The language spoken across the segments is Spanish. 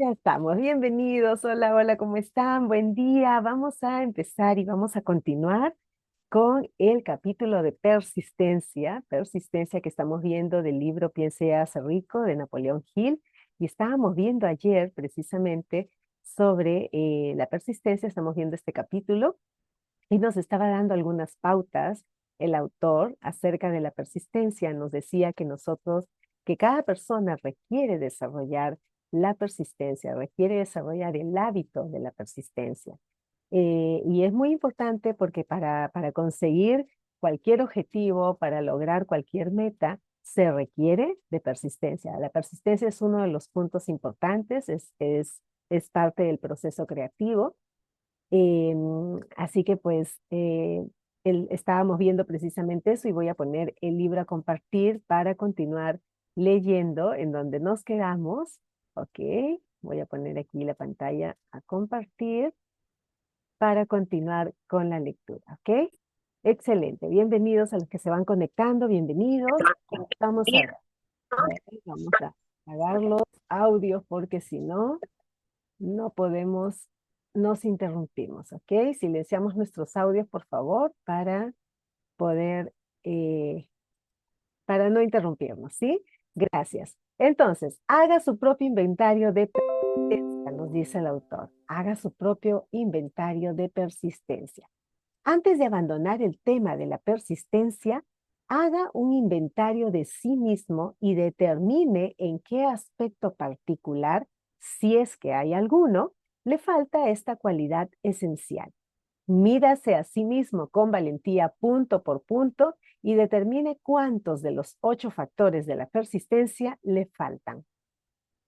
Ya estamos, bienvenidos, hola, hola, ¿cómo están? Buen día, vamos a empezar y vamos a continuar con el capítulo de persistencia que estamos viendo del libro Piense y hágase rico de Napoleón Hill, y estábamos viendo ayer precisamente sobre la persistencia. Estamos viendo este capítulo y nos estaba dando algunas pautas el autor acerca de la persistencia. Nos decía que cada persona requiere desarrollar la persistencia, requiere desarrollar el hábito de la persistencia. Y es muy importante porque para conseguir cualquier objetivo, para lograr cualquier meta, se requiere de persistencia. La persistencia es uno de los puntos importantes, es parte del proceso creativo. Así que pues estábamos viendo precisamente eso, y voy a poner el libro a compartir para continuar leyendo en donde nos quedamos. Ok, voy a poner aquí la pantalla a compartir para continuar con la lectura. Ok, excelente. Bienvenidos a los que se van conectando, bienvenidos. Vamos a apagar los audios porque si no, no podemos, nos interrumpimos, ¿ok? Silenciamos nuestros audios, por favor, para poder, para no interrumpirnos, ¿sí? Gracias. Entonces, haga su propio inventario de persistencia, nos dice el autor. Haga su propio inventario de persistencia. Antes de abandonar el tema de la persistencia, haga un inventario de sí mismo y determine en qué aspecto particular, si es que hay alguno, le falta esta cualidad esencial. Mírase a sí mismo con valentía punto por punto y determine cuántos de los 8 factores de la persistencia le faltan.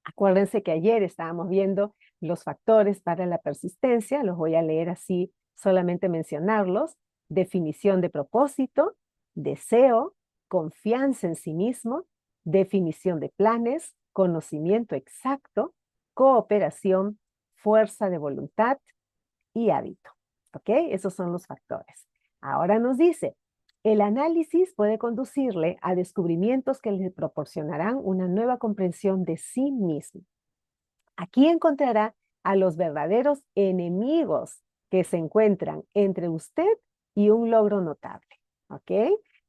Acuérdense que ayer estábamos viendo los factores para la persistencia. Los voy a leer así, solamente mencionarlos: definición de propósito, deseo, confianza en sí mismo, definición de planes, conocimiento exacto, cooperación, fuerza de voluntad y hábito. ¿Ok? Esos son los factores. Ahora nos dice: el análisis puede conducirle a descubrimientos que le proporcionarán una nueva comprensión de sí mismo. Aquí encontrará a los verdaderos enemigos que se encuentran entre usted y un logro notable. ¿Ok?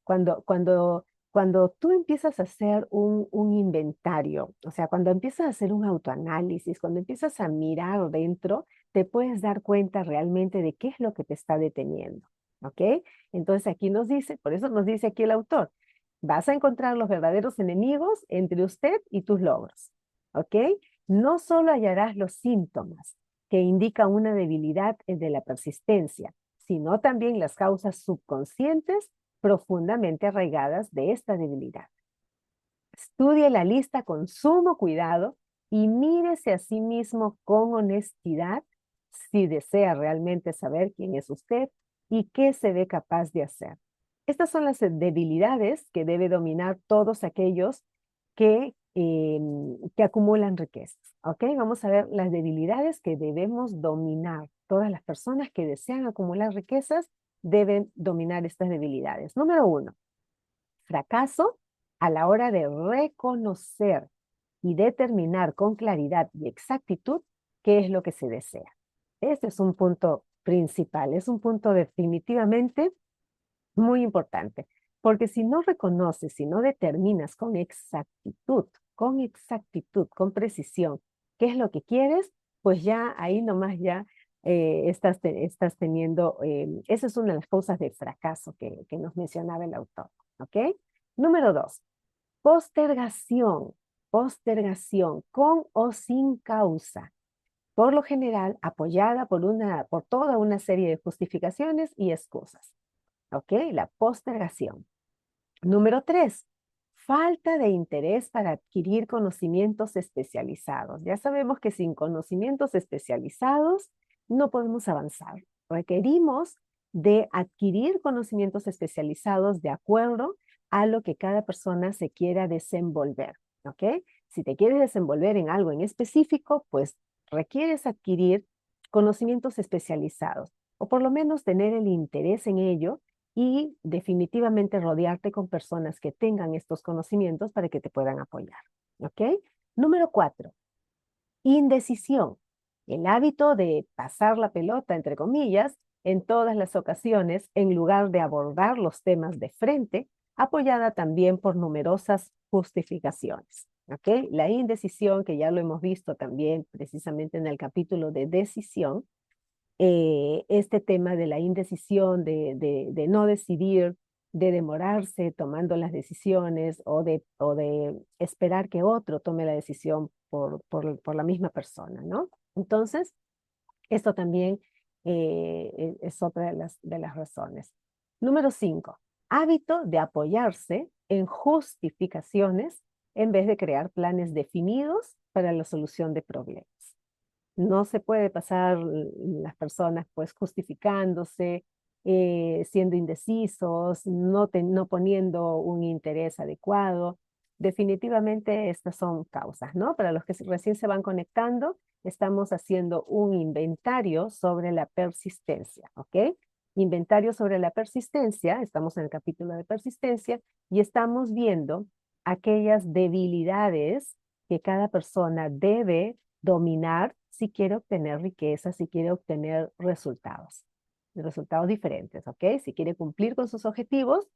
Cuando tú empiezas a hacer un inventario, o sea, cuando empiezas a hacer un autoanálisis, cuando empiezas a mirar dentro, te puedes dar cuenta realmente de qué es lo que te está deteniendo. ¿Ok? Entonces aquí nos dice, por eso nos dice aquí el autor, vas a encontrar los verdaderos enemigos entre usted y tus logros. ¿Ok? No solo hallarás los síntomas que indican una debilidad de la persistencia, sino también las causas subconscientes profundamente arraigadas de esta debilidad. Estudie la lista con sumo cuidado y mírese a sí mismo con honestidad si desea realmente saber quién es usted y qué se ve capaz de hacer. Estas son las debilidades que debe dominar todos aquellos que acumulan riquezas. ¿Ok? Vamos a ver las debilidades que debemos dominar. Todas las personas que desean acumular riquezas deben dominar estas debilidades. Número 1, fracaso a la hora de reconocer y determinar con claridad y exactitud qué es lo que se desea. Este es un punto principal, es un punto definitivamente muy importante, porque si no reconoces, si no determinas con exactitud, con precisión, qué es lo que quieres, pues ya ahí nomás ya estás teniendo, esa es una de las causas de fracaso que nos mencionaba el autor. ¿Ok? Número 2, postergación. Postergación con o sin causa, por lo general apoyada por toda una serie de justificaciones y excusas. ¿Ok? La postergación. Número 3, falta de interés para adquirir conocimientos especializados. Ya sabemos que sin conocimientos especializados no podemos avanzar. Requerimos de adquirir conocimientos especializados de acuerdo a lo que cada persona se quiera desenvolver. ¿Ok? Si te quieres desenvolver en algo en específico, pues requieres adquirir conocimientos especializados, o por lo menos tener el interés en ello, y definitivamente rodearte con personas que tengan estos conocimientos para que te puedan apoyar. ¿Ok? Número 4, Indecisión, el hábito de pasar la pelota, entre comillas, en todas las ocasiones, en lugar de abordar los temas de frente, apoyada también por numerosas justificaciones. ¿Ok? La indecisión, que ya lo hemos visto también precisamente en el capítulo de decisión, este tema de la indecisión, de no decidir, de demorarse tomando las decisiones o de esperar que otro tome la decisión por la misma persona, ¿no? Entonces, esto también es otra de las razones. Número 5, hábito de apoyarse en justificaciones en vez de crear planes definidos para la solución de problemas. No se puede pasar las personas pues justificándose, siendo indecisos, no poniendo un interés adecuado. Definitivamente estas son causas, ¿no? Para los que recién se van conectando, estamos haciendo un inventario sobre la persistencia, ¿ok? Inventario sobre la persistencia, estamos en el capítulo de persistencia y estamos viendo aquellas debilidades que cada persona debe dominar si quiere obtener riqueza, si quiere obtener resultados diferentes, ¿ok? Si quiere cumplir con sus objetivos,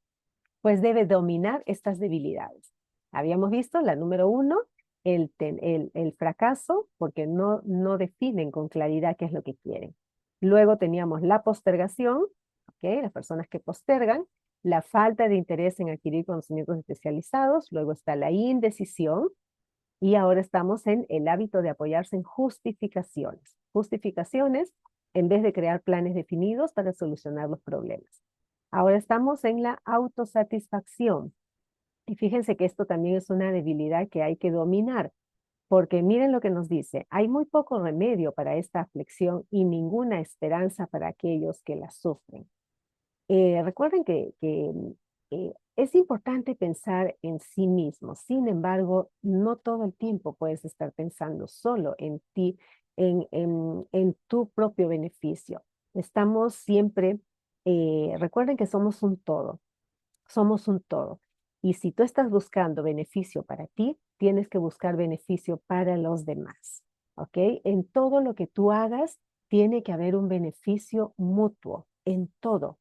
pues debe dominar estas debilidades. Habíamos visto la número 1, el fracaso, porque no definen con claridad qué es lo que quieren. Luego teníamos la postergación, ¿ok? Las personas que postergan, la falta de interés en adquirir conocimientos especializados, luego está la indecisión, y ahora estamos en el hábito de apoyarse en justificaciones. Justificaciones en vez de crear planes definidos para solucionar los problemas. Ahora estamos en la autosatisfacción. Y fíjense que esto también es una debilidad que hay que dominar, porque miren lo que nos dice, hay muy poco remedio para esta aflicción y ninguna esperanza para aquellos que la sufren. Recuerden que es importante pensar en sí mismo. Sin embargo, no todo el tiempo puedes estar pensando solo en ti, en tu propio beneficio. Estamos siempre, recuerden que somos un todo. Y si tú estás buscando beneficio para ti, tienes que buscar beneficio para los demás. ¿Ok? En todo lo que tú hagas, tiene que haber un beneficio mutuo. En todo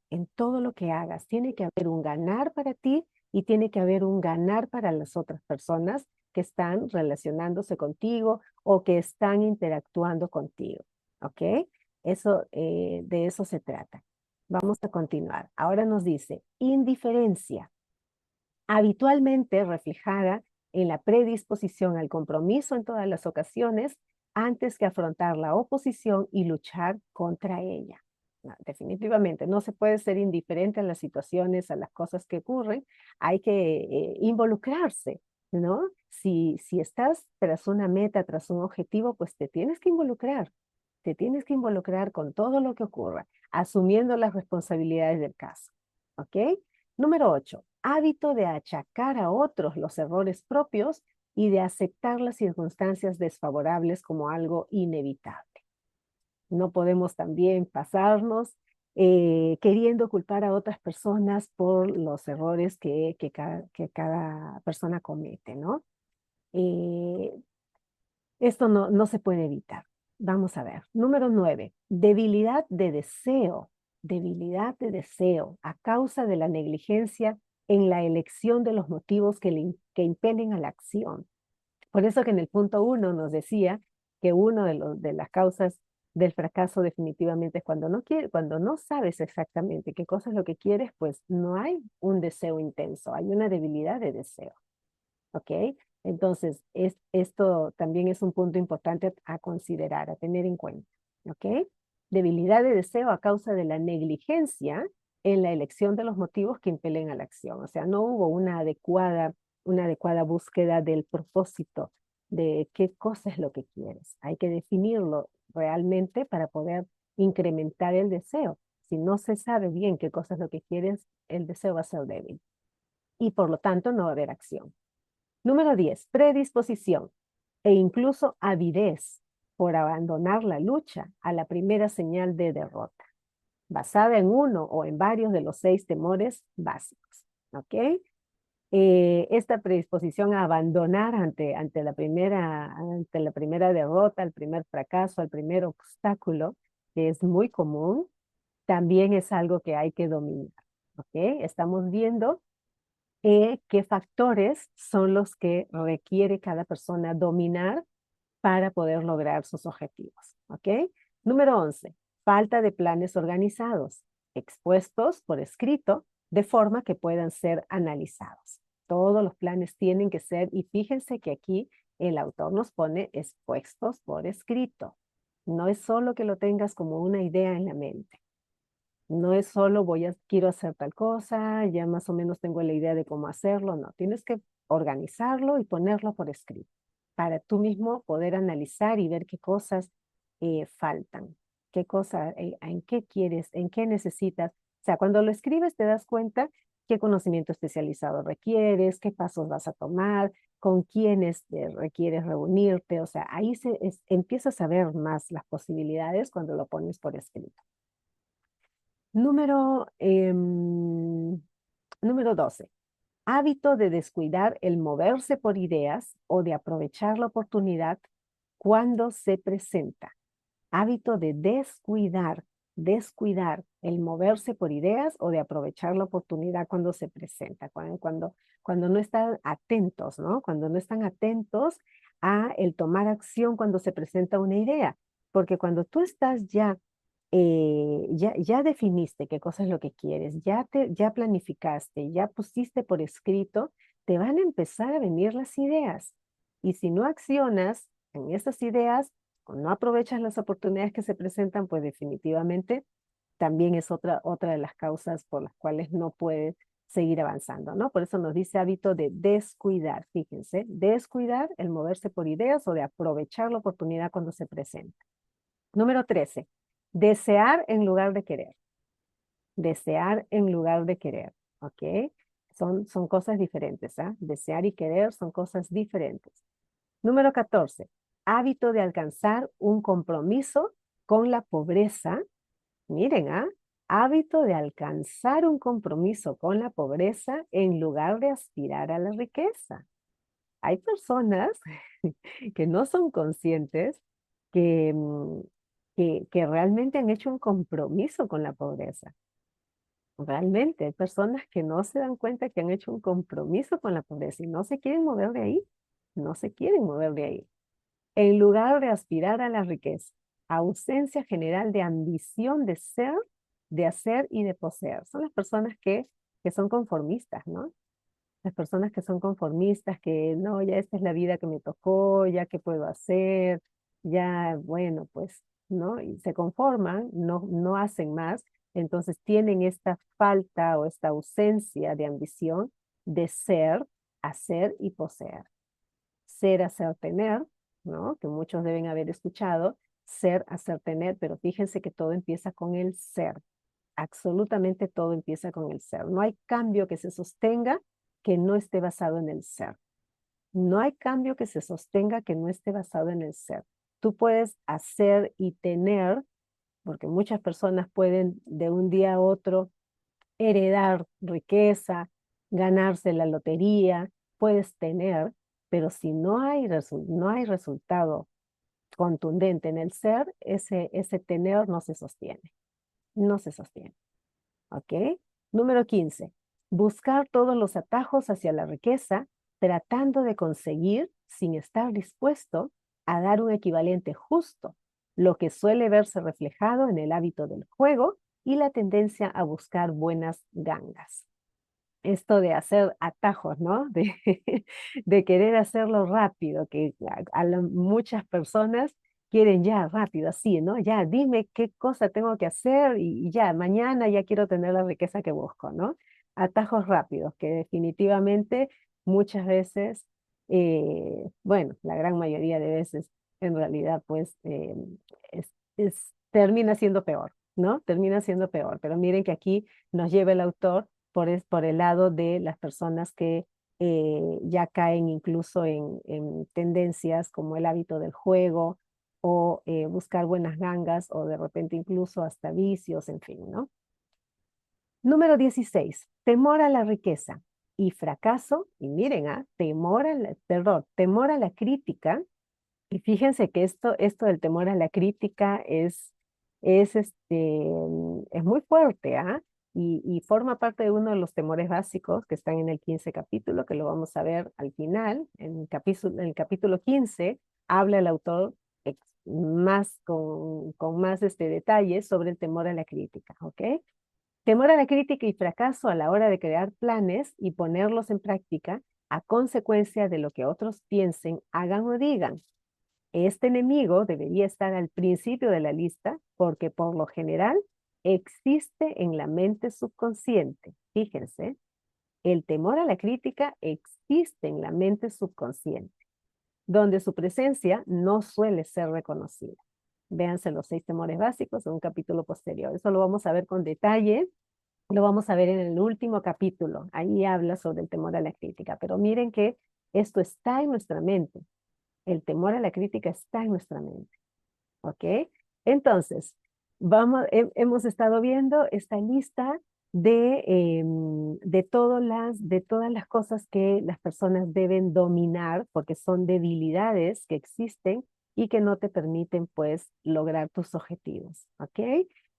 lo que hagas, tiene que haber un ganar para ti y tiene que haber un ganar para las otras personas que están relacionándose contigo o que están interactuando contigo. ¿Ok? De eso se trata. Vamos a continuar. Ahora nos dice, indiferencia, habitualmente reflejada en la predisposición al compromiso en todas las ocasiones, antes que afrontar la oposición y luchar contra ella. No, definitivamente, no se puede ser indiferente a las situaciones, a las cosas que ocurren, hay que involucrarse, ¿no? Si estás tras una meta, tras un objetivo, pues te tienes que involucrar con todo lo que ocurra, asumiendo las responsabilidades del caso, ¿ok? Número 8, hábito de achacar a otros los errores propios y de aceptar las circunstancias desfavorables como algo inevitable. No podemos también pasarnos queriendo culpar a otras personas por los errores que cada persona comete, ¿no? Eh, Esto no se puede evitar. Vamos a ver. Número 9, debilidad de deseo a causa de la negligencia en la elección de los motivos que impelen a la acción. Por eso que en el punto 1 nos decía que uno de las causas del fracaso definitivamente es cuando no sabes exactamente qué cosa es lo que quieres, pues no hay un deseo intenso, hay una debilidad de deseo. ¿Ok? Entonces, esto también es un punto importante a considerar, a tener en cuenta. ¿Ok? Debilidad de deseo a causa de la negligencia en la elección de los motivos que impelen a la acción. O sea, no hubo una adecuada búsqueda del propósito de qué cosa es lo que quieres. Hay que definirlo realmente para poder incrementar el deseo. Si no se sabe bien qué cosa es lo que quieres, el deseo va a ser débil y por lo tanto no va a haber acción. Número 10, predisposición e incluso avidez por abandonar la lucha a la primera señal de derrota, basada en uno o en varios de los 6 temores básicos. ¿Ok? esta predisposición a abandonar ante ante la primera derrota, el primer fracaso, el primer obstáculo, que es muy común, también es algo que hay que dominar. ¿Ok? Estamos viendo qué factores son los que requiere cada persona dominar para poder lograr sus objetivos. ¿Ok? Número 11, falta de planes organizados, expuestos por escrito, de forma que puedan ser analizados. Todos los planes tienen que ser, y fíjense que aquí el autor nos pone expuestos por escrito. No es solo que lo tengas como una idea en la mente. No es solo quiero hacer tal cosa, ya más o menos tengo la idea de cómo hacerlo. No, tienes que organizarlo y ponerlo por escrito para tú mismo poder analizar y ver qué cosas faltan, qué cosas, en qué quieres, en qué necesitas. O sea, cuando lo escribes te das cuenta qué conocimiento especializado requieres, qué pasos vas a tomar, con quiénes requieres reunirte. O sea, ahí empiezas a ver más las posibilidades cuando lo pones por escrito. Número, número 12. Hábito de descuidar el moverse por ideas o de aprovechar la oportunidad cuando se presenta. Hábito de descuidar el moverse por ideas o de aprovechar la oportunidad cuando se presenta, cuando no están atentos, ¿no? Cuando no están atentos a el tomar acción cuando se presenta una idea. Porque cuando tú estás ya definiste qué cosa es lo que quieres, ya planificaste, ya pusiste por escrito, te van a empezar a venir las ideas. Y si no accionas en esas ideas, o no aprovechas las oportunidades que se presentan, pues definitivamente también es otra de las causas por las cuales no puedes seguir avanzando, ¿no? Por eso nos dice hábito de descuidar, fíjense, descuidar el moverse por ideas o de aprovechar la oportunidad cuando se presenta. Número 13, desear en lugar de querer. Desear en lugar de querer, ¿ok? Son cosas diferentes, ¿ah? Desear y querer son cosas diferentes. Número 14, hábito de alcanzar un compromiso con la pobreza. Miren, ¿ah? Hábito de alcanzar un compromiso con la pobreza en lugar de aspirar a la riqueza. Hay personas que no son conscientes que, que realmente han hecho un compromiso con la pobreza. Realmente hay personas que no se dan cuenta que han hecho un compromiso con la pobreza y no se quieren mover de ahí. No se quieren mover de ahí. En lugar de aspirar a la riqueza, ausencia general de ambición de ser, de hacer y de poseer. Son las personas que son conformistas, ¿no? Las personas que son conformistas, que no, ya esta es la vida que me tocó, ya qué puedo hacer, ya, bueno, pues, ¿no? Y se conforman, no hacen más, entonces tienen esta falta o esta ausencia de ambición de ser, hacer y poseer. Ser, hacer, tener, ¿no? Que muchos deben haber escuchado, ser, hacer, tener, pero fíjense que todo empieza con el ser. Absolutamente todo empieza con el ser. No hay cambio que se sostenga que no esté basado en el ser. No hay cambio que se sostenga que no esté basado en el ser. Tú puedes hacer y tener, porque muchas personas pueden de un día a otro heredar riqueza, ganarse la lotería, puedes tener, pero si no hay resultado contundente en el ser, ese tener no se sostiene. No se sostiene. ¿Ok? Número 15. Buscar todos los atajos hacia la riqueza, tratando de conseguir sin estar dispuesto a dar un equivalente justo, lo que suele verse reflejado en el hábito del juego y la tendencia a buscar buenas gangas. Esto de hacer atajos, ¿no? De querer hacerlo rápido, que muchas personas quieren ya rápido, así, ¿no? Ya dime qué cosa tengo que hacer y ya, mañana ya quiero tener la riqueza que busco, ¿no? Atajos rápidos, que definitivamente muchas veces, bueno, la gran mayoría de veces, en realidad, pues, termina siendo peor, ¿no? Termina siendo peor, pero miren que aquí nos lleva el autor por el lado de las personas que ya caen incluso en tendencias como el hábito del juego o buscar buenas gangas o de repente incluso hasta vicios, en fin, ¿no? Número 16. Temor a la riqueza. y fracaso, y miren, temor a la crítica, y fíjense que esto del temor a la crítica es muy fuerte, ¿ah? Y forma parte de uno de los temores básicos que están en el 15 capítulo, que lo vamos a ver al final. En el capítulo 15 habla el autor con más detalles sobre el temor a la crítica, ¿ok? Temor a la crítica y fracaso a la hora de crear planes y ponerlos en práctica a consecuencia de lo que otros piensen, hagan o digan. Este enemigo debería estar al principio de la lista porque por lo general existe en la mente subconsciente. Fíjense, el temor a la crítica existe en la mente subconsciente, donde su presencia no suele ser reconocida. Véanse los 6 temores básicos en un capítulo posterior. Eso lo vamos a ver con detalle. Lo vamos a ver en el último capítulo. Ahí habla sobre el temor a la crítica. Pero miren que esto está en nuestra mente. El temor a la crítica está en nuestra mente. ¿Ok? Entonces, hemos estado viendo esta lista de todas las cosas que las personas deben dominar, porque son debilidades que existen y que no te permiten, pues, lograr tus objetivos. ¿Ok?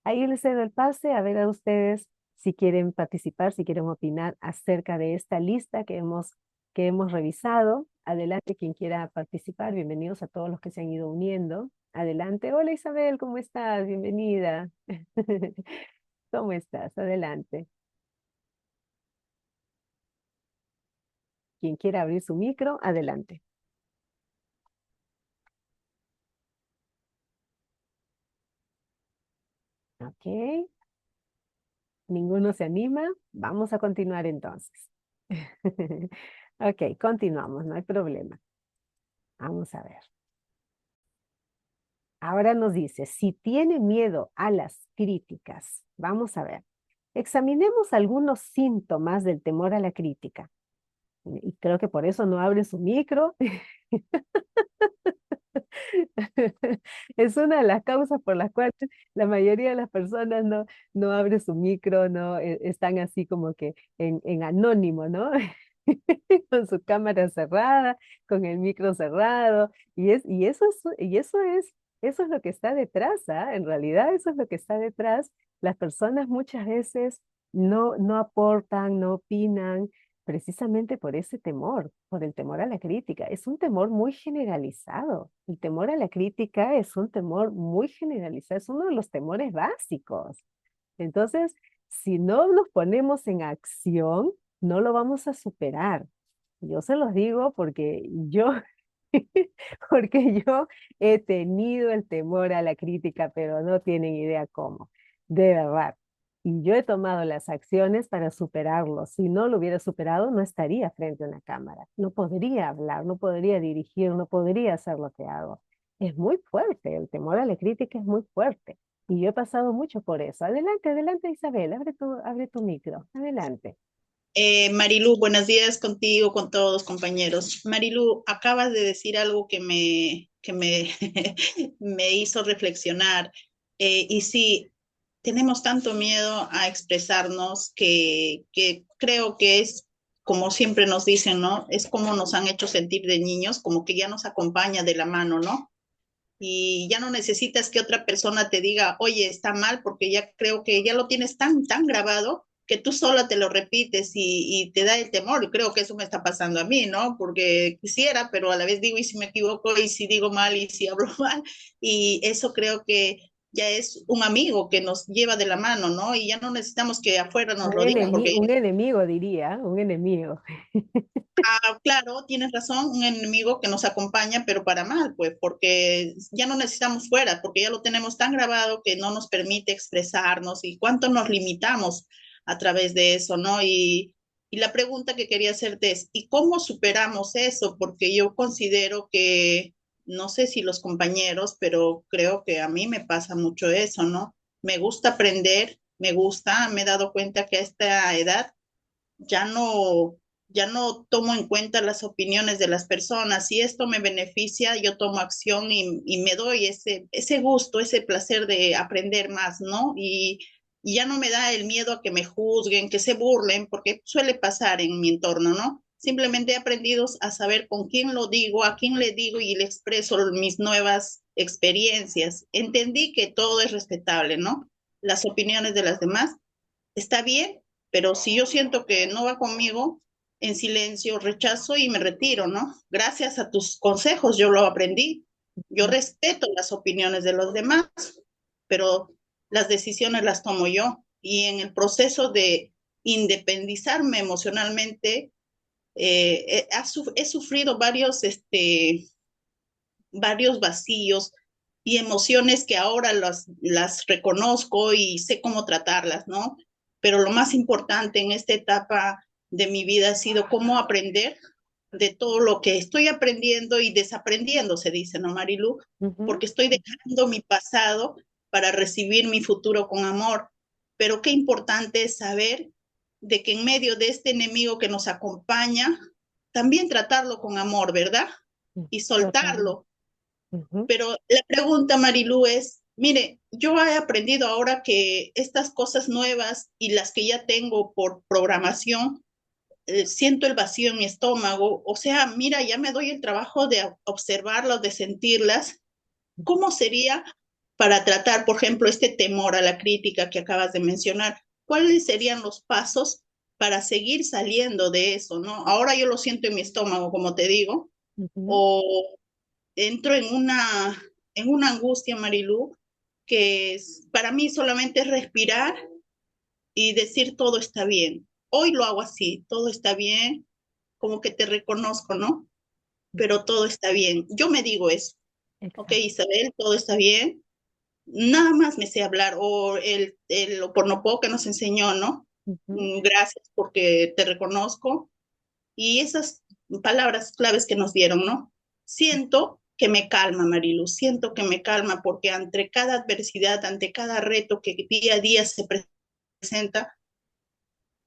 Ahí les cedo el pase a ver a ustedes si quieren participar, si quieren opinar acerca de esta lista que hemos revisado. Adelante, quien quiera participar. Bienvenidos a todos los que se han ido uniendo. Adelante. Hola Isabel, ¿cómo estás? Bienvenida. ¿Cómo estás? Adelante. Quien quiera abrir su micro, adelante. Ok. Ninguno se anima. Vamos a continuar entonces. Ok, continuamos, no hay problema. Vamos a ver. Ahora nos dice, si tiene miedo a las críticas, vamos a ver. Examinemos algunos síntomas del temor a la crítica. Y creo que por eso no abre su micro. Es una de las causas por las cuales la mayoría de las personas no abre su micro, no están así como que en anónimo, ¿no? Con su cámara cerrada, con el micro cerrado, eso es lo que está detrás, ¿ah? En realidad eso es lo que está detrás. Las personas muchas veces no aportan, no opinan, precisamente por ese temor, por el temor a la crítica. Es un temor muy generalizado. El temor a la crítica es un temor muy generalizado, es uno de los temores básicos. Entonces, si no nos ponemos en acción, no lo vamos a superar. Yo se los digo porque yo he tenido el temor a la crítica, pero no tienen idea cómo, de verdad. Y yo he tomado las acciones para superarlo. Si no lo hubiera superado, no estaría frente a una cámara. No podría hablar, no podría dirigir, no podría hacer lo que hago. Es muy fuerte, el temor a la crítica es muy fuerte. Y yo he pasado mucho por eso. Adelante, adelante, Isabel, abre tu micro. Adelante. Marilu, buenos días contigo, con todos los compañeros. Marilu, acabas de decir algo que me, me hizo reflexionar. Y sí, tenemos tanto miedo a expresarnos que creo que es como siempre nos dicen, ¿no? Es como nos han hecho sentir de niños, como que ya nos acompaña de la mano, ¿no? Y ya no necesitas que otra persona te diga, oye, está mal, porque ya creo que ya lo tienes tan grabado que tú sola te lo repites y te da el temor. Y creo que eso me está pasando a mí, ¿no? Porque quisiera, pero a la vez digo, y si me equivoco, y si digo mal, y si hablo mal. Y eso creo que ya es un amigo que nos lleva de la mano, ¿no? Y ya no necesitamos que afuera nos lo digan, porque Un enemigo diría, un enemigo. claro, tienes razón, un enemigo que nos acompaña, pero para mal, pues, porque ya no necesitamos fuera, porque ya lo tenemos tan grabado que no nos permite expresarnos y cuánto nos limitamos a través de eso, ¿no? Y la pregunta que quería hacerte es, ¿y cómo superamos eso? Porque yo considero que, no sé si los compañeros, pero creo que a mí me pasa mucho eso, ¿no? Me gusta aprender, me he dado cuenta que a esta edad ya ya no tomo en cuenta las opiniones de las personas. Si esto me beneficia, yo tomo acción y me doy ese gusto, ese placer de aprender más, ¿no? y ya no me da el miedo a que me juzguen, que se burlen, porque suele pasar en mi entorno, ¿no? Simplemente he aprendido a saber con quién lo digo, a quién le digo y le expreso mis nuevas experiencias. Entendí que todo es respetable, ¿no? Las opiniones de las demás está bien, pero si yo siento que no va conmigo, en silencio rechazo y me retiro, ¿no? Gracias a tus consejos yo lo aprendí. Yo respeto las opiniones de los demás, pero las decisiones las tomo yo. Y en el proceso de independizarme emocionalmente, he sufrido varios vacíos y emociones que ahora las reconozco y sé cómo tratarlas, ¿no? Pero lo más importante en esta etapa de mi vida ha sido cómo aprender de todo lo que estoy aprendiendo y desaprendiendo, se dice, ¿no, Marilu? Ujú, Porque estoy dejando mi pasado para recibir mi futuro con amor. Pero qué importante es saber de que en medio de este enemigo que nos acompaña, también tratarlo con amor, ¿verdad? ujú, Y totalmente. soltarlo. Ujú, Pero la pregunta, Marilu, es, mire, yo he aprendido ahora que estas cosas nuevas y las que ya tengo por programación, siento el vacío en mi estómago, o sea, mira, ya me doy el trabajo de observarlas, de sentirlas. ¿Cómo sería para tratar, por ejemplo, este temor a la crítica que acabas de mencionar? ¿Cuáles serían los pasos para seguir saliendo de eso, no? Ahora yo lo siento en mi estómago, como te digo, ujú, o entro en una angustia, Marilú, que para mí solamente es respirar y decir todo está bien. Hoy lo hago así, todo está bien, como que te reconozco, ¿no? Pero todo está bien. Yo me digo eso. Ok, exacto. Isabel, todo está bien. Nada más me sé hablar, o el Oponopo que nos enseñó, ¿no? Ujú, Gracias porque te reconozco. Y esas palabras claves que nos dieron, ¿no? Siento que me calma, Marilu, siento que me calma porque ante cada adversidad, ante cada reto que día a día se presenta,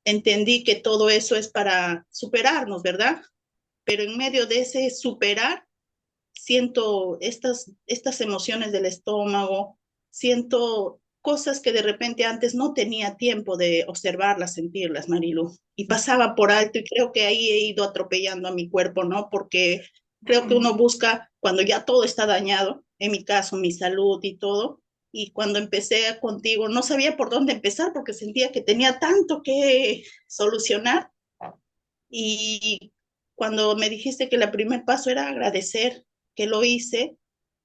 entendí que todo eso es para superarnos, ¿verdad? Pero en medio de ese superar, siento estas emociones del estómago, siento cosas que de repente antes no tenía tiempo de observarlas, sentirlas, Marilu, y pasaba por alto y creo que ahí he ido atropellando a mi cuerpo, ¿no? Porque creo que uno busca cuando ya todo está dañado, en mi caso, mi salud y todo, y cuando empecé contigo no sabía por dónde empezar porque sentía que tenía tanto que solucionar y cuando me dijiste que el primer paso era agradecer que lo hice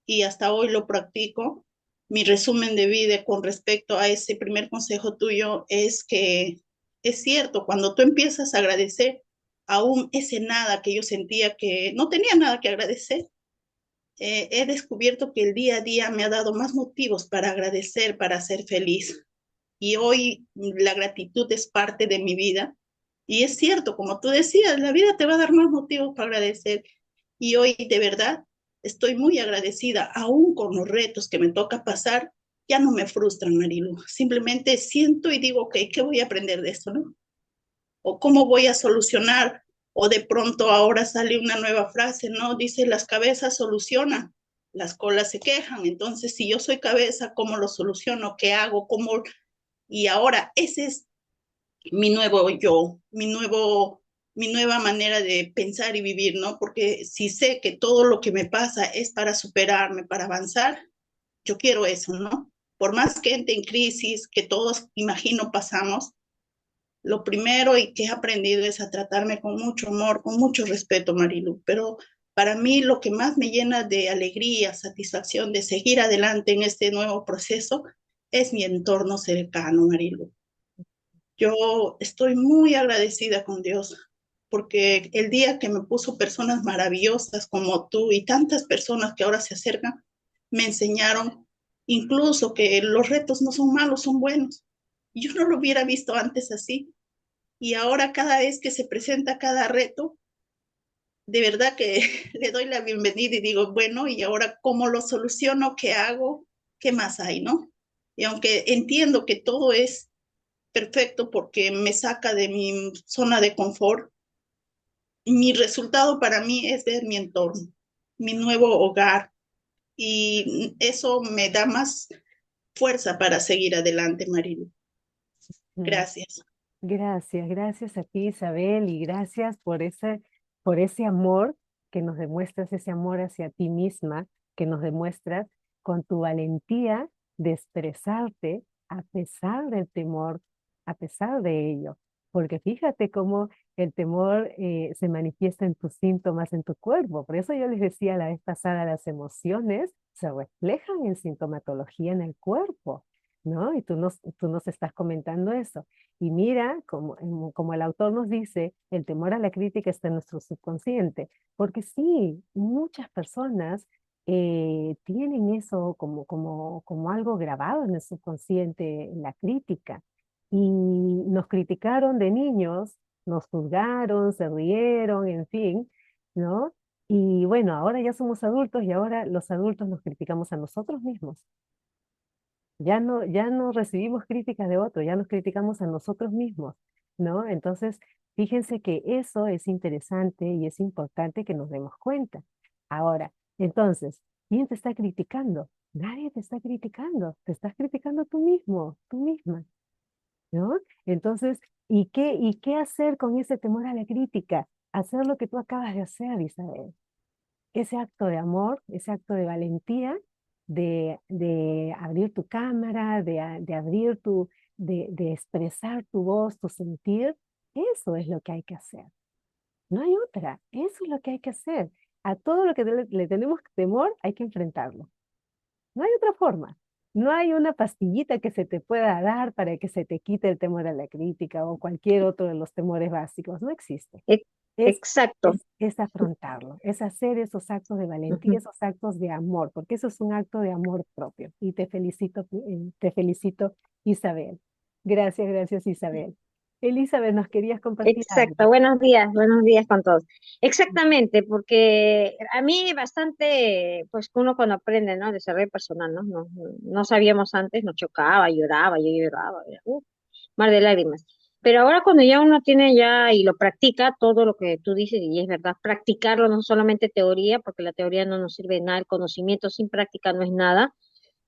y hasta hoy lo practico, mi resumen de vida con respecto a ese primer consejo tuyo es que es cierto, cuando tú empiezas a agradecer aún ese nada que yo sentía que no tenía nada que agradecer, he descubierto que el día a día me ha dado más motivos para agradecer, para ser feliz. Y hoy la gratitud es parte de mi vida. Y es cierto, como tú decías, la vida te va a dar más motivos para agradecer. Y hoy de verdad estoy muy agradecida, aún con los retos que me toca pasar, ya no me frustran, Marilu. Simplemente siento y digo, ok, ¿qué voy a aprender de esto, no? O cómo voy a solucionar. O de pronto ahora sale una nueva frase, ¿no? Dice, las cabezas solucionan, las colas se quejan. Entonces, si yo soy cabeza, ¿cómo lo soluciono? ¿Qué hago? ¿Cómo? Y ahora ese es mi nuevo yo, mi nueva manera de pensar y vivir, ¿no? Porque si sé que todo lo que me pasa es para superarme, para avanzar, yo quiero eso, ¿no? Por más que entre en crisis, que todos, imagino, pasamos, lo primero y que he aprendido es a tratarme con mucho amor, con mucho respeto, Marilu. Pero para mí lo que más me llena de alegría, satisfacción de seguir adelante en este nuevo proceso es mi entorno cercano, Marilu. Yo estoy muy agradecida con Dios porque el día que me puso personas maravillosas como tú y tantas personas que ahora se acercan, me enseñaron incluso que los retos no son malos, son buenos. Yo no lo hubiera visto antes así. Y ahora cada vez que se presenta cada reto, de verdad que le doy la bienvenida y digo, bueno, ¿y ahora cómo lo soluciono? ¿Qué hago? ¿Qué más hay, no? Y aunque entiendo que todo es perfecto porque me saca de mi zona de confort. Mi resultado para mí es ver mi entorno, mi nuevo hogar y eso me da más fuerza para seguir adelante, Marilu. Mm. Gracias. Gracias, gracias a ti, Isabel, y gracias por ese amor que nos demuestras, ese amor hacia ti misma, que nos demuestras con tu valentía de expresarte a pesar del temor, a pesar de ello. Porque fíjate cómo el temor se manifiesta en tus síntomas, en tu cuerpo. Por eso yo les decía la vez pasada, las emociones se reflejan en sintomatología en el cuerpo, ¿no? Y tú nos estás comentando eso. Y mira, como el autor nos dice, el temor a la crítica está en nuestro subconsciente, porque sí, muchas personas tienen eso como algo grabado en el subconsciente, la crítica. Y nos criticaron de niños, nos juzgaron, se rieron, en fin, ¿no? Y bueno, ahora ya somos adultos y ahora los adultos nos criticamos a nosotros mismos. Ya no recibimos críticas de otros, ya nos criticamos a nosotros mismos, ¿no? Entonces, fíjense que eso es interesante y es importante que nos demos cuenta. Ahora, entonces, ¿quién te está criticando? Nadie te está criticando, te estás criticando tú mismo, tú misma, ¿no? Entonces, y qué hacer con ese temor a la crítica? Hacer lo que tú acabas de hacer, Isabel, ese acto de amor, ese acto de valentía, de abrir tu cámara, de abrir de expresar tu voz, tu sentir, eso es lo que hay que hacer. No hay otra, eso es lo que hay que hacer. A todo lo que le tenemos temor hay que enfrentarlo. No hay otra forma. No hay una pastillita que se te pueda dar para que se te quite el temor a la crítica o cualquier otro de los temores básicos. No existe. E- Es, Exacto. es afrontarlo, es hacer esos actos de valentía, Ujú. esos actos de amor, porque eso es un acto de amor propio. Y te felicito, Isabel. Gracias, gracias, Isabel. Elizabeth, nos querías compartir Exacto, algo. buenos días con todos. Exactamente, porque a mí bastante, pues uno cuando aprende, ¿no? Desarrollo personal, ¿no? No sabíamos antes, nos chocaba, lloraba, yo lloraba, mar de lágrimas. Pero ahora cuando ya uno tiene ya y lo practica, todo lo que tú dices, y es verdad, practicarlo no solamente teoría, porque la teoría no nos sirve de nada, el conocimiento sin práctica no es nada.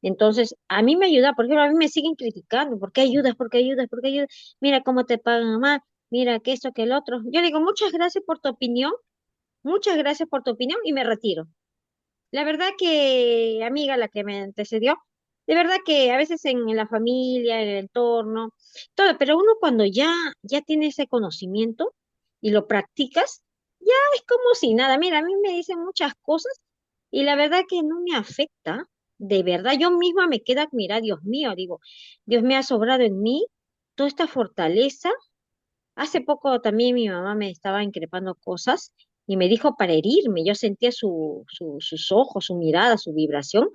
Entonces, a mí me ayuda, por ejemplo, a mí me siguen criticando, ¿por qué ayudas? ¿Por qué ayudas? ¿Por qué ayudas? Mira cómo te pagan mal, mira que esto, que el otro. Yo digo, muchas gracias por tu opinión, muchas gracias por tu opinión y me retiro. La verdad que, amiga, la que me antecedió, de verdad que a veces en la familia, en el entorno, todo, pero uno cuando ya tiene ese conocimiento y lo practicas, ya es como si nada. Mira, a mí me dicen muchas cosas y la verdad que no me afecta. De verdad, yo misma me quedo admirada, Dios mío, digo, Dios me ha sobrado en mí toda esta fortaleza. Hace poco también mi mamá me estaba increpando cosas y me dijo para herirme. Yo sentía sus ojos, su mirada, su vibración.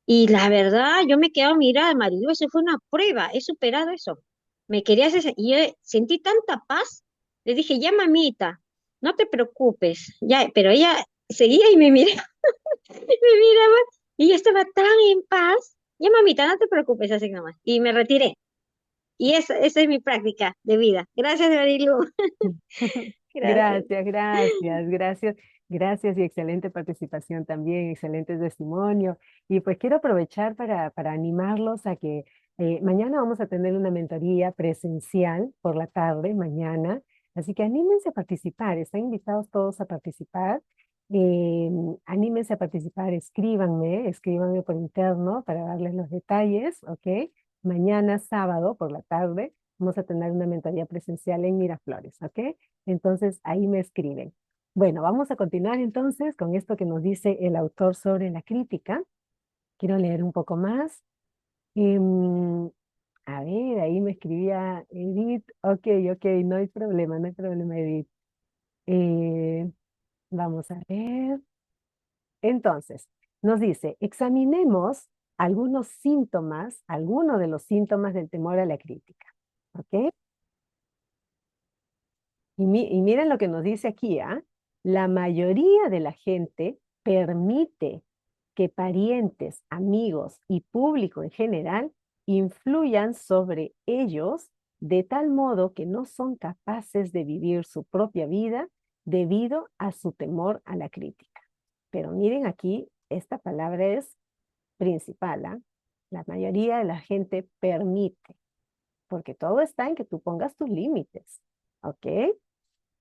Y la verdad, yo me quedaba mirada, Marilu, eso fue una prueba, he superado eso. Me quería hacer, y yo sentí tanta paz. Le dije, ya mamita, no te preocupes, ya, pero ella seguía y me miraba, me miraba, y yo estaba tan en paz. Ya mamita, no te preocupes, así nomás. Y me retiré. Y esa es mi práctica de vida. Gracias, Marilu. Gracias. Gracias, gracias, gracias, gracias y excelente participación también, excelente testimonio. Y pues quiero aprovechar para animarlos a que mañana vamos a tener una mentoría presencial por la tarde, mañana. Así que anímense a participar, están invitados todos a participar. Eh, anímense a participar, escríbanme por interno para darles los detalles, ¿ok? Mañana sábado por la tarde vamos a tener una mentoría presencial en Miraflores, ¿ok? Entonces ahí me escriben. Bueno, vamos a continuar entonces con esto que nos dice el autor sobre la crítica. Quiero leer un poco más. Em, a ver, ahí me escribía Edith. Ok, ok, no hay problema, Edith. Eh, vamos a ver. Entonces, nos dice, examinemos algunos de los síntomas del temor a la crítica. ¿Ok? Y miren lo que nos dice aquí, ¿ah? La mayoría de la gente permite que parientes, amigos y público en general influyan sobre ellos de tal modo que no son capaces de vivir su propia vida debido a su temor a la crítica. Pero miren aquí, esta palabra es principal, ¿ah? La mayoría de la gente permite. porque todo está en que tú pongas tus límites, ¿ok?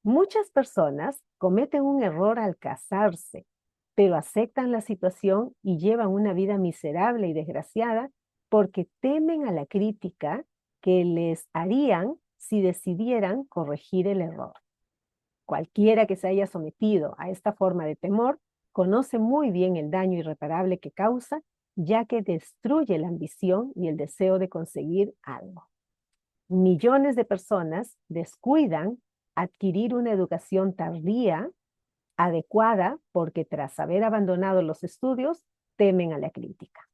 Muchas personas cometen un error al casarse, pero aceptan la situación y llevan una vida miserable y desgraciada porque temen a la crítica que les harían si decidieran corregir el error. Cualquiera que se haya sometido a esta forma de temor conoce muy bien el daño irreparable que causa, ya que destruye la ambición y el deseo de conseguir algo. Millones de personas descuidan adquirir una educación tardía, adecuada, porque tras haber abandonado los estudios, temen a la crítica.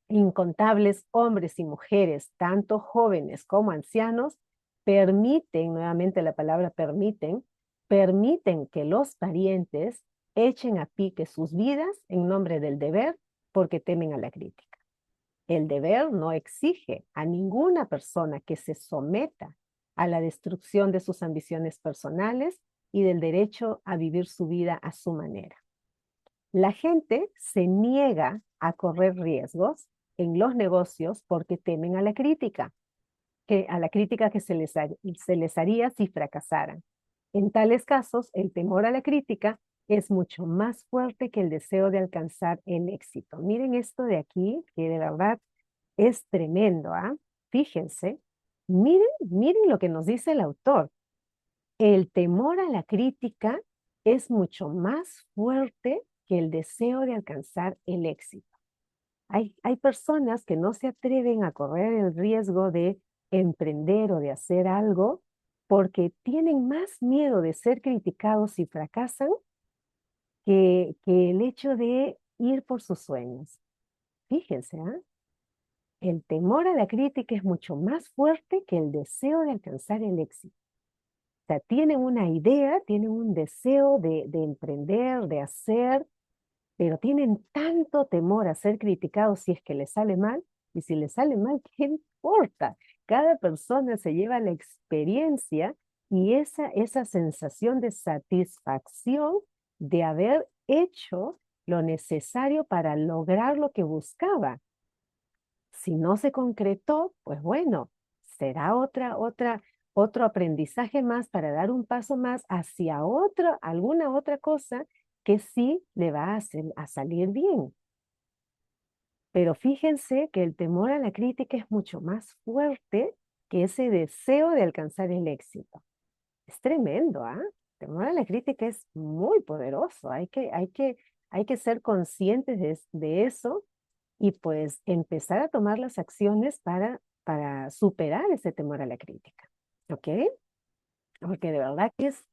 Incontables hombres y mujeres, tanto jóvenes como ancianos, permiten, nuevamente la palabra permiten que los parientes echen a pique sus vidas en nombre del deber porque temen a la crítica. El deber no exige a ninguna persona que se someta a la destrucción de sus ambiciones personales y del derecho a vivir su vida a su manera. La gente se niega a correr riesgos en los negocios porque temen a la crítica, que se les haría si fracasaran. En tales casos, el temor a la crítica es mucho más fuerte que el deseo de alcanzar el éxito. Miren esto de aquí, que de verdad es tremendo, ¿ah? Fíjense, miren lo que nos dice el autor. El temor a la crítica es mucho más fuerte que el deseo de alcanzar el éxito. Hay personas que no se atreven a correr el riesgo de emprender o de hacer algo porque tienen más miedo de ser criticados si fracasan que el hecho de ir por sus sueños. Fíjense, ¿ah? El temor a la crítica es mucho más fuerte que el deseo de alcanzar el éxito. O sea, tienen una idea, tienen un deseo de emprender, de hacer, pero tienen tanto temor a ser criticados si es que les sale mal, y si les sale mal, ¿qué importa? Cada persona se lleva la experiencia y esa sensación de satisfacción de haber hecho lo necesario para lograr lo que buscaba. Si no se concretó, pues bueno, será otro aprendizaje más para dar un paso más hacia alguna otra cosa que sí le va a salir bien. Pero fíjense que el temor a la crítica es mucho más fuerte que ese deseo de alcanzar el éxito. Es tremendo, ¿ah? El temor a la crítica es muy poderoso. Hay que ser conscientes de eso y pues empezar a tomar las acciones para superar ese temor a la crítica. ¿Ok? Porque de verdad que es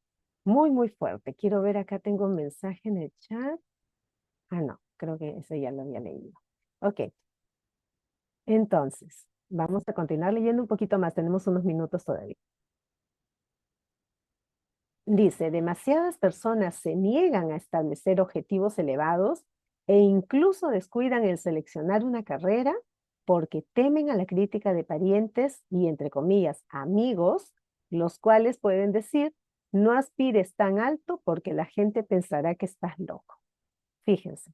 muy, muy fuerte. Quiero ver, acá tengo un mensaje en el chat. Ah, no, creo que ese ya lo había leído. Ok, entonces, vamos a continuar leyendo un poquito más. Tenemos unos minutos todavía. Dice, demasiadas personas se niegan a establecer objetivos elevados e incluso descuidan el seleccionar una carrera porque temen a la crítica de parientes y, entre comillas, amigos, los cuales pueden decir, no aspires tan alto porque la gente pensará que estás loco. Fíjense,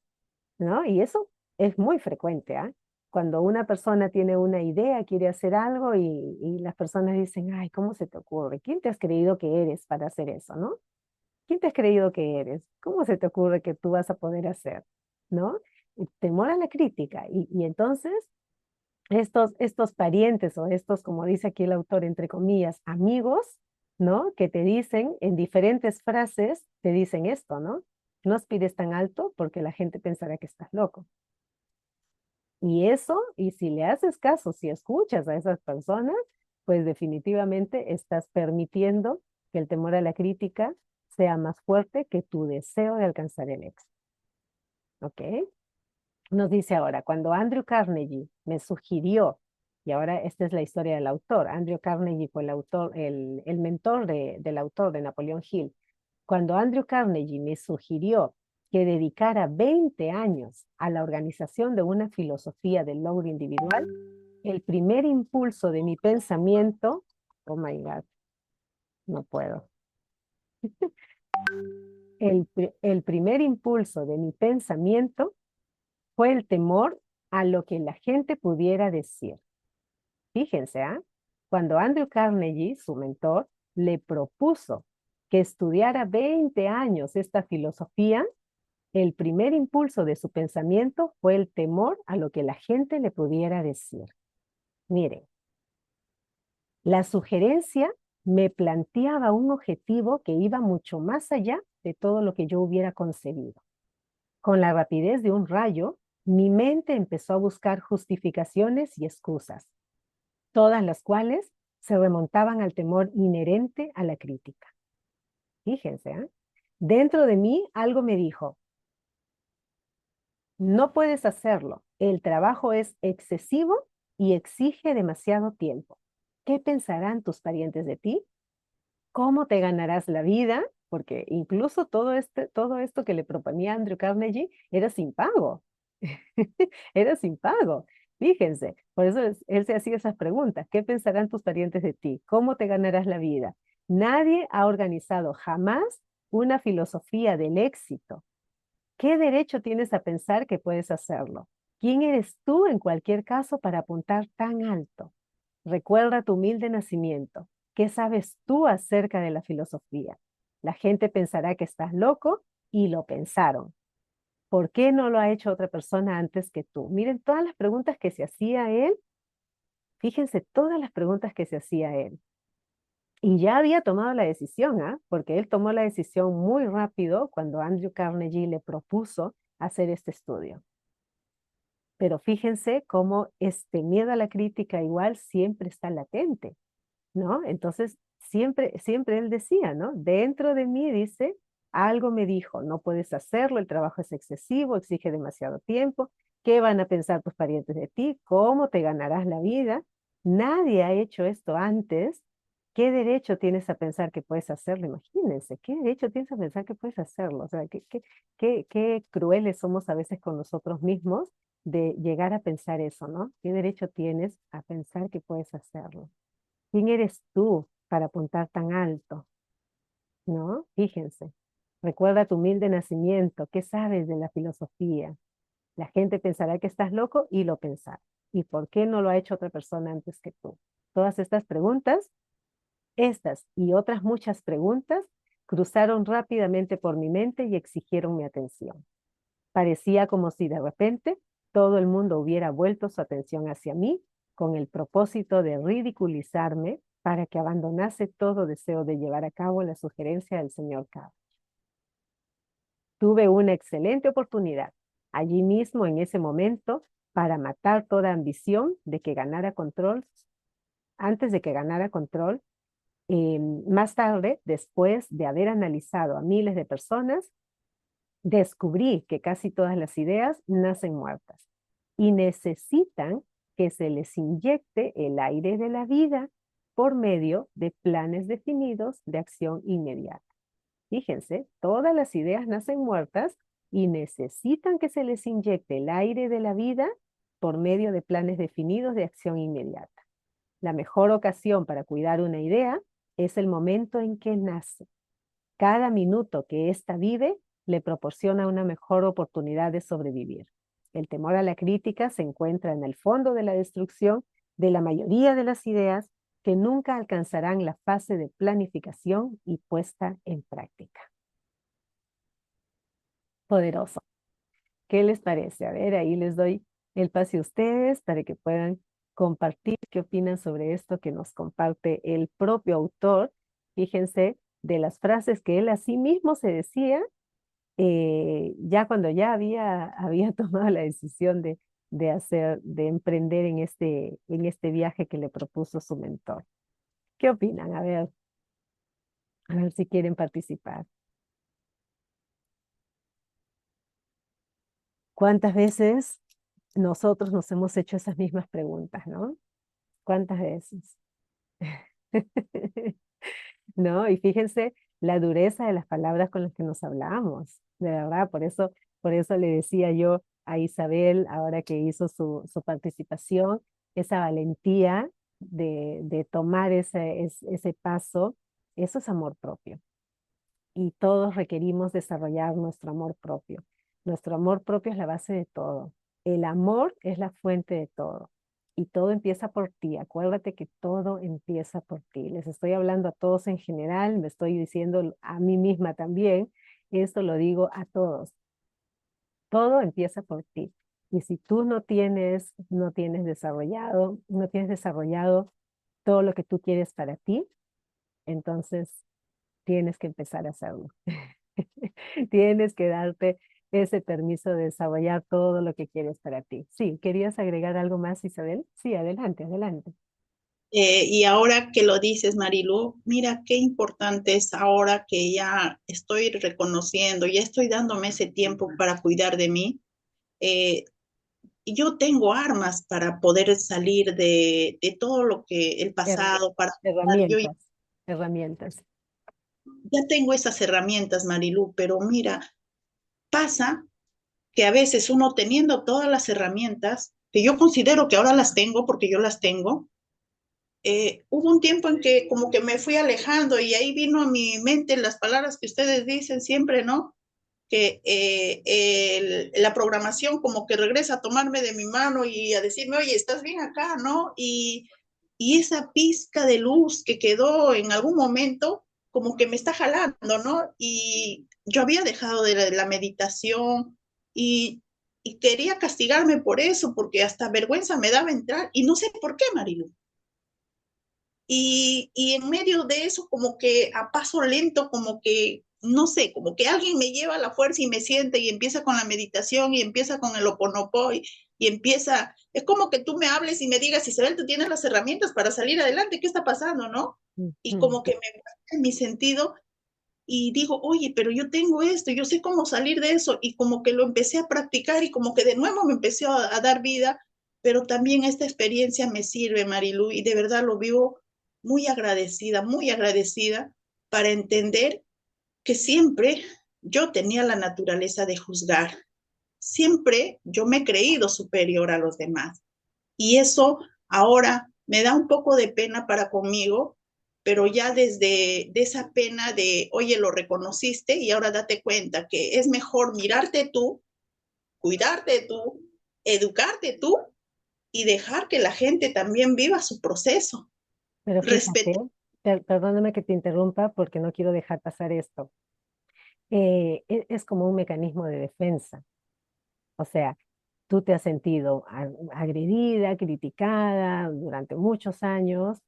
¿no? Y eso es muy frecuente, ¿ah? Cuando una persona tiene una idea, quiere hacer algo y las personas dicen, ay, ¿cómo se te ocurre? ¿Quién te has creído que eres para hacer eso, no? ¿Quién te has creído que eres? ¿Cómo se te ocurre que tú vas a poder hacer? ¿No? Y temor a la crítica. Y entonces, estos parientes o estos, como dice aquí el autor, entre comillas, amigos, ¿no? Que te dicen en diferentes frases, te dicen esto, ¿no? No aspires tan alto porque la gente pensará que estás loco. Y eso, y si le haces caso, si escuchas a esas personas, pues definitivamente estás permitiendo que el temor a la crítica sea más fuerte que tu deseo de alcanzar el éxito. ¿Ok? Nos dice ahora, cuando Andrew Carnegie me sugirió, y ahora esta es la historia del autor, Andrew Carnegie fue el autor, el mentor del autor de Napoleón Hill. Cuando Andrew Carnegie me sugirió que dedicara 20 años a la organización de una filosofía del logro individual, el primer impulso de mi pensamiento, oh my God, no puedo. El primer impulso de mi pensamiento fue el temor a lo que la gente pudiera decir. Fíjense, ¿ah? cuando Andrew Carnegie, su mentor, le propuso que estudiara 20 años esta filosofía, el primer impulso de su pensamiento fue el temor a lo que la gente le pudiera decir. Miren, la sugerencia me planteaba un objetivo que iba mucho más allá de todo lo que yo hubiera concebido. Con la rapidez de un rayo, mi mente empezó a buscar justificaciones y excusas, todas las cuales se remontaban al temor inherente a la crítica. Fíjense, ¿eh? Dentro de mí algo me dijo, no puedes hacerlo, el trabajo es excesivo y exige demasiado tiempo. ¿Qué pensarán tus parientes de ti? ¿Cómo te ganarás la vida? Porque incluso todo esto que le proponía Andrew Carnegie era sin pago. Era sin pago. Fíjense, por eso él se hacía esas preguntas. ¿Qué pensarán tus parientes de ti? ¿Cómo te ganarás la vida? Nadie ha organizado jamás una filosofía del éxito. ¿Qué derecho tienes a pensar que puedes hacerlo? ¿Quién eres tú en cualquier caso para apuntar tan alto? Recuerda tu humilde nacimiento. ¿Qué sabes tú acerca de la filosofía? La gente pensará que estás loco y lo pensaron. ¿Por qué no lo ha hecho otra persona antes que tú? Miren todas las preguntas que se hacía él. Fíjense todas las preguntas que se hacía él. Y ya había tomado la decisión, ¿ah? Porque él tomó la decisión muy rápido cuando Andrew Carnegie le propuso hacer este estudio. Pero fíjense cómo este miedo a la crítica igual siempre está latente, ¿no? Entonces, siempre él decía, ¿no? Dentro de mí, dice, algo me dijo, no puedes hacerlo, el trabajo es excesivo, exige demasiado tiempo, ¿qué van a pensar tus parientes de ti? ¿Cómo te ganarás la vida? Nadie ha hecho esto antes. ¿Qué derecho tienes a pensar que puedes hacerlo? Imagínense, ¿qué derecho tienes a pensar que puedes hacerlo? O sea, qué crueles somos a veces con nosotros mismos de llegar a pensar eso, ¿no? ¿Qué derecho tienes a pensar que puedes hacerlo? ¿Quién eres tú para apuntar tan alto? ¿No? Fíjense. Recuerda tu humilde nacimiento. ¿Qué sabes de la filosofía? La gente pensará que estás loco y lo pensará. ¿Y por qué no lo ha hecho otra persona antes que tú? Todas estas preguntas, estas y otras muchas preguntas, cruzaron rápidamente por mi mente y exigieron mi atención. Parecía como si de repente todo el mundo hubiera vuelto su atención hacia mí con el propósito de ridiculizarme para que abandonase todo deseo de llevar a cabo la sugerencia del señor Cabo. Tuve una excelente oportunidad, allí mismo en ese momento, para matar toda ambición de que ganara control, antes de que ganara control. Más tarde, después de haber analizado a miles de personas, descubrí que casi todas las ideas nacen muertas y necesitan que se les inyecte el aire de la vida por medio de planes definidos de acción inmediata. Fíjense, todas las ideas nacen muertas y necesitan que se les inyecte el aire de la vida por medio de planes definidos de acción inmediata. La mejor ocasión para cuidar una idea es el momento en que nace. Cada minuto que ésta vive le proporciona una mejor oportunidad de sobrevivir. El temor a la crítica se encuentra en el fondo de la destrucción de la mayoría de las ideas que nunca alcanzarán la fase de planificación y puesta en práctica. Poderoso. ¿Qué les parece? A ver, ahí les doy el pase a ustedes para que puedan compartir qué opinan sobre esto que nos comparte el propio autor. Fíjense de las frases que él a sí mismo se decía ya cuando ya había tomado la decisión de emprender en este viaje que le propuso su mentor. ¿Qué opinan? A ver si quieren participar. ¿Cuántas veces nosotros nos hemos hecho esas mismas preguntas, no? ¿Cuántas veces? ¿No? Y fíjense la dureza de las palabras con las que nos hablamos, de verdad, por eso le decía yo a Isabel, ahora que hizo su participación, esa valentía de tomar ese paso, eso es amor propio. Y todos requerimos desarrollar nuestro amor propio. Nuestro amor propio es la base de todo. El amor es la fuente de todo. Y todo empieza por ti. Acuérdate que todo empieza por ti. Les estoy hablando a todos en general, me estoy diciendo a mí misma también. Esto lo digo a todos. Todo empieza por ti. Y si tú no tienes desarrollado todo lo que tú quieres para ti, entonces tienes que empezar a hacerlo. Tienes que darte ese permiso de desarrollar todo lo que quieres para ti. Sí, ¿querías agregar algo más, Isabel? Sí, adelante, adelante. Y ahora que lo dices, Marilu, mira qué importante es ahora que ya estoy reconociendo, ya estoy dándome ese tiempo para cuidar de mí. eh, yo tengo armas para poder salir de todo lo que el Her- pasado, para yo herramientas, herramientas. ya tengo esas herramientas, Marilu, pero mira, pasa que a veces uno teniendo todas las herramientas, que yo considero que ahora las tengo porque yo las tengo, hubo un tiempo en que como que me fui alejando y ahí vino a mi mente las palabras que ustedes dicen siempre, ¿no? Que la programación como que regresa a tomarme de mi mano y a decirme, oye, estás bien acá, ¿no? Y esa pizca de luz que quedó en algún momento como que me está jalando, ¿no? Y yo había dejado de la meditación y, y quería castigarme por eso, porque hasta vergüenza me daba entrar y no sé por qué, Marilu. Y en medio de eso, como que a paso lento, como que, no sé, como que alguien me lleva a la fuerza y me siente y empieza con la meditación y empieza con el Ho'oponopono y empieza, es como que tú me hables y me digas, Isabel, tú tienes las herramientas para salir adelante, ¿qué está pasando, no? Y Ujú. como que me en mi sentido y digo, oye, pero yo tengo esto, yo sé cómo salir de eso y como que lo empecé a practicar y como que de nuevo me empecé a dar vida, pero también esta experiencia me sirve, Marilu, y de verdad lo vivo muy agradecida para entender que siempre yo tenía la naturaleza de juzgar, siempre yo me he creído superior a los demás y eso ahora me da un poco de pena para conmigo, pero ya desde de esa pena de, oye, lo reconociste y ahora date cuenta que es mejor mirarte tú, cuidarte tú, educarte tú y dejar que la gente también viva su proceso. Pero fíjate, Respetar. perdóname que te interrumpa porque no quiero dejar pasar esto. Es como un mecanismo de defensa. O sea, tú te has sentido agredida, criticada durante muchos años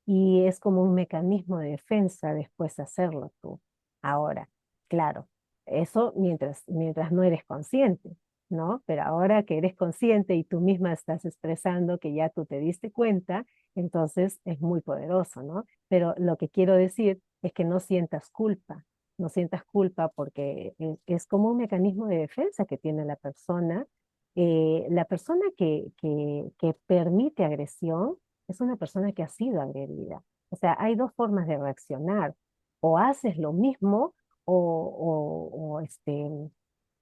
y es como un mecanismo de defensa después de hacerlo tú. Ahora, claro, eso mientras no eres consciente, ¿no? Pero ahora que eres consciente y tú misma estás expresando que ya tú te diste cuenta, entonces es muy poderoso, ¿no? Pero lo que quiero decir es que no sientas culpa, no sientas culpa porque es como un mecanismo de defensa que tiene la persona que permite agresión es una persona que ha sido agredida. O sea, hay dos formas de reaccionar. O haces lo mismo o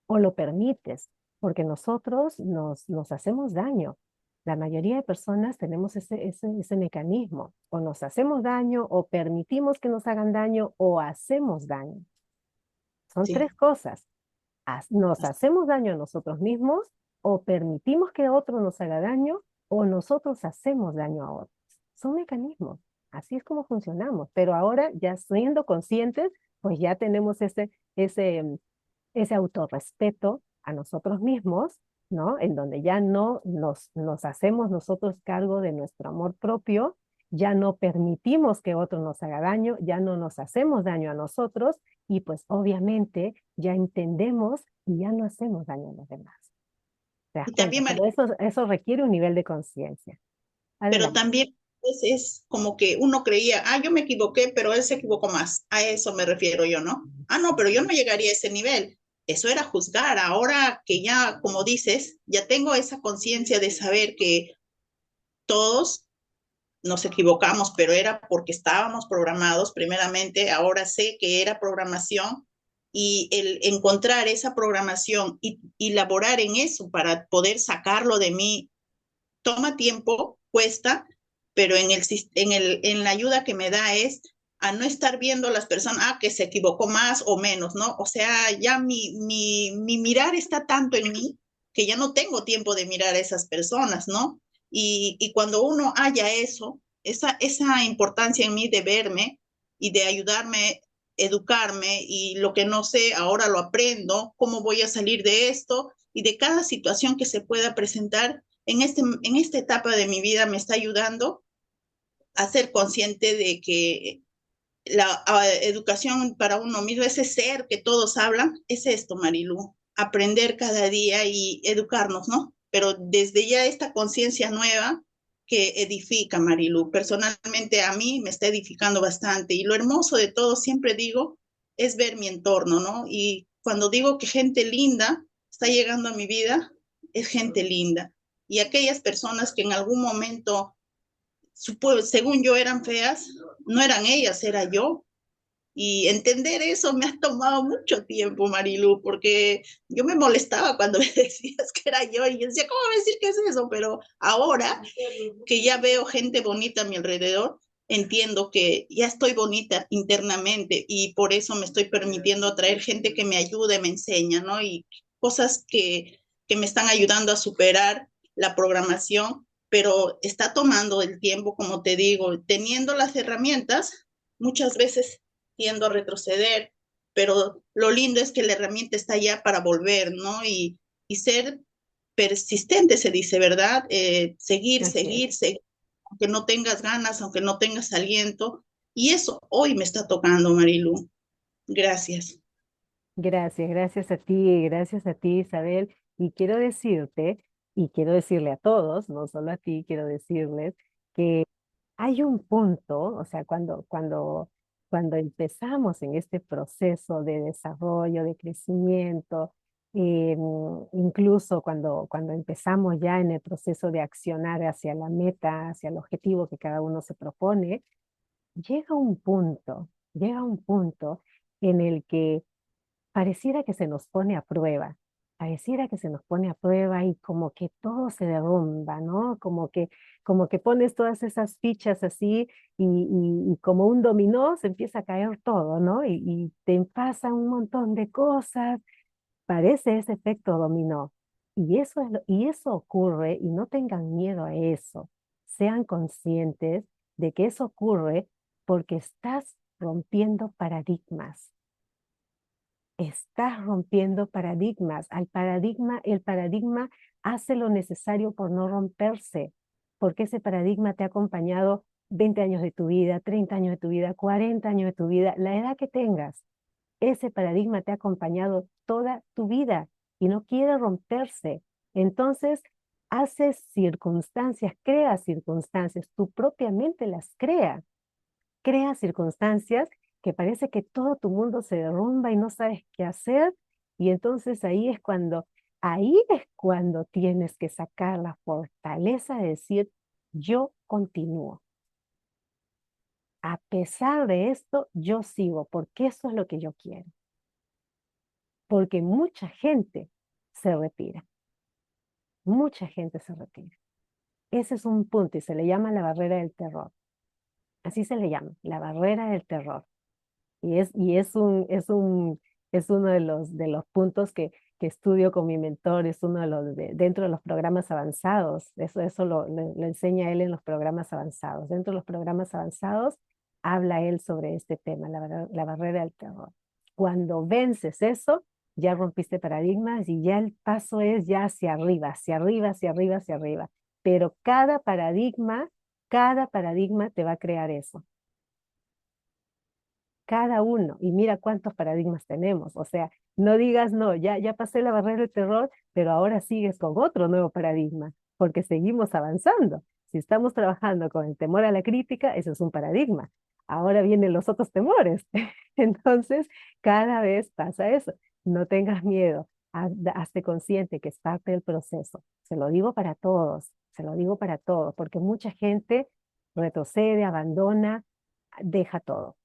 lo permites, porque nosotros nos hacemos daño. La mayoría de personas tenemos ese mecanismo. O nos hacemos daño, o permitimos que nos hagan daño, o hacemos daño. Son Sí, tres cosas. Nos hacemos daño a nosotros mismos o permitimos que otro nos haga daño o nosotros hacemos daño a otros. Son mecanismos. Así es como funcionamos. Pero ahora, ya siendo conscientes, pues ya tenemos ese autorrespeto a nosotros mismos, ¿no? En donde ya no nos hacemos nosotros cargo de nuestro amor propio, ya no permitimos que otro nos haga daño, ya no nos hacemos daño a nosotros y pues obviamente ya entendemos y ya no hacemos daño a los demás. ¿Te das y cuenta? también, Pero eso requiere un nivel de conciencia. pero Adelante. también es como que uno creía, ah, yo me equivoqué, pero él se equivocó más. A eso me refiero yo, ¿no? Ah, no, pero yo no llegaría a ese nivel. Eso era juzgar. Ahora que ya, como dices, ya tengo esa conciencia de saber que todos nos equivocamos, pero era porque estábamos programados primeramente. Ahora sé que era programación y el encontrar esa programación y laborar en eso para poder sacarlo de mí toma tiempo, cuesta, pero en la ayuda que me da es a no estar viendo a las personas, ah, que se equivocó más o menos, ¿no? O sea, ya mi mirar está tanto en mí que ya no tengo tiempo de mirar a esas personas, ¿no? Y cuando uno haya eso, esa importancia en mí de verme y de ayudarme, educarme, y lo que no sé, ahora lo aprendo, cómo voy a salir de esto, y de cada situación que se pueda presentar en esta etapa de mi vida me está ayudando a ser consciente de que la educación para uno mismo, ese ser que todos hablan, es esto, Marilu, aprender cada día y educarnos, ¿no? Pero desde ya esta conciencia nueva que edifica, Marilu. Personalmente a mí me está edificando bastante, y lo hermoso de todo, siempre digo, es ver mi entorno, ¿no? Y cuando digo que gente linda está llegando a mi vida, es gente linda. Y aquellas personas que en algún momento, según yo, eran feas, no eran ellas, era yo. Y entender eso me ha tomado mucho tiempo, Marilu, porque yo me molestaba cuando me decías que era yo, y yo decía, ¿cómo me decir que es eso? Pero ahora que ya veo gente bonita a mi alrededor, entiendo que ya estoy bonita internamente, y por eso me estoy permitiendo atraer gente que me ayude, me enseña, ¿no? Y cosas que me están ayudando a superar la programación, pero está tomando el tiempo, como te digo, teniendo las herramientas, muchas veces tiendo a retroceder, pero lo lindo es que la herramienta está ya para volver, ¿no? Y ser persistente, se dice, ¿verdad? Seguir, Así es. seguir, seguir, aunque no tengas ganas, aunque no tengas aliento. Y eso hoy me está tocando, Marilu. Gracias. Gracias a ti, Isabel. Y quiero decirte, y quiero decirle a todos, no solo a ti, quiero decirles que hay un punto, o sea, cuando empezamos en este proceso de desarrollo, de crecimiento, incluso cuando empezamos ya en el proceso de accionar hacia la meta, hacia el objetivo que cada uno se propone, llega un punto en el que pareciera que se nos pone a prueba, pareciera que se nos pone a prueba y como que todo se derrumba, ¿no? Como que pones todas esas fichas así y como un dominó se empieza a caer todo, ¿no? Y te pasan un montón de cosas, parece ese efecto dominó. Y eso ocurre, y no tengan miedo a eso. Sean conscientes de que eso ocurre porque estás rompiendo paradigmas. Estás rompiendo paradigmas. El paradigma hace lo necesario por no romperse, porque ese paradigma te ha acompañado 20 años de tu vida, 30 años de tu vida, 40 años de tu vida, la edad que tengas. Ese paradigma te ha acompañado toda tu vida y no quiere romperse. Entonces, haces circunstancias, creas circunstancias, tu propia mente las crea circunstancias que parece que todo tu mundo se derrumba y no sabes qué hacer, y entonces ahí es cuando tienes que sacar la fortaleza de decir, yo continúo. A pesar de esto, yo sigo, porque eso es lo que yo quiero. Porque se retira, mucha gente se retira. Ese es un punto y se le llama la barrera del terror. Así se le llama, la barrera del terror. Es uno de los puntos que estudio con mi mentor, es uno de dentro de los programas avanzados. Eso lo enseña él en los programas avanzados. Dentro de los programas avanzados habla él sobre este tema, la barrera del terror. Cuando vences eso, ya rompiste paradigmas y ya el paso es ya hacia arriba, hacia arriba, hacia arriba, hacia arriba. Pero cada paradigma te va a crear eso, cada uno, y mira cuántos paradigmas tenemos, o sea, no digas, no, ya pasé la barrera del terror, pero ahora sigues con otro nuevo paradigma, porque seguimos avanzando. Si estamos trabajando con el temor a la crítica, eso es un paradigma. Ahora vienen los otros temores. Entonces, cada vez pasa eso. No tengas miedo, hazte consciente que es parte del proceso. Se lo digo para todos, se lo digo para todos, porque mucha gente retrocede, abandona, deja todo.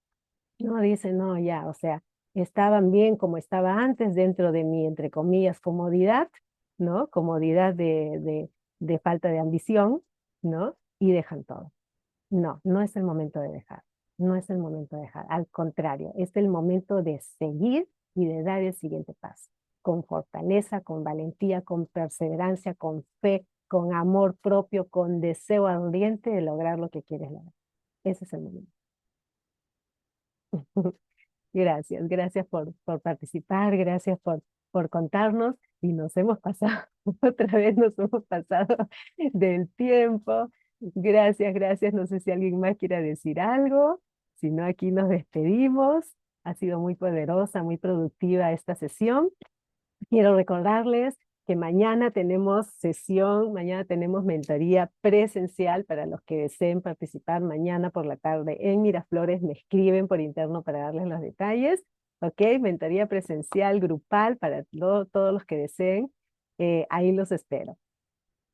No, dice, no, ya, o sea, estaban bien como estaba antes dentro de mi, entre comillas, comodidad, ¿no? Comodidad de falta de ambición, ¿no? Y dejan todo. No, no es el momento de dejar, no es el momento de dejar, al contrario, es el momento de seguir y de dar el siguiente paso, con fortaleza, con valentía, con perseverancia, con fe, con amor propio, con deseo ardiente de lograr lo que quieres lograr. Ese es el momento. Gracias, gracias por participar, gracias por contarnos y nos hemos pasado, otra vez nos hemos pasado del tiempo. Gracias, gracias. No sé si alguien más quiera decir algo, si no aquí nos despedimos. Ha sido muy poderosa, muy productiva esta sesión. Quiero recordarles que mañana tenemos sesión, mañana tenemos mentoría presencial para los que deseen participar mañana por la tarde en Miraflores. Me escriben por interno para darles los detalles. ¿Ok? Mentoría presencial, grupal, para todos los que deseen. Ahí los espero.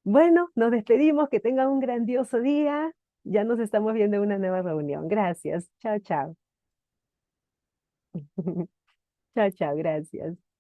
Bueno, nos despedimos. Que tengan un grandioso día. Ya nos estamos viendo en una nueva reunión. Gracias. Chao, chao. Chao, chao. Gracias.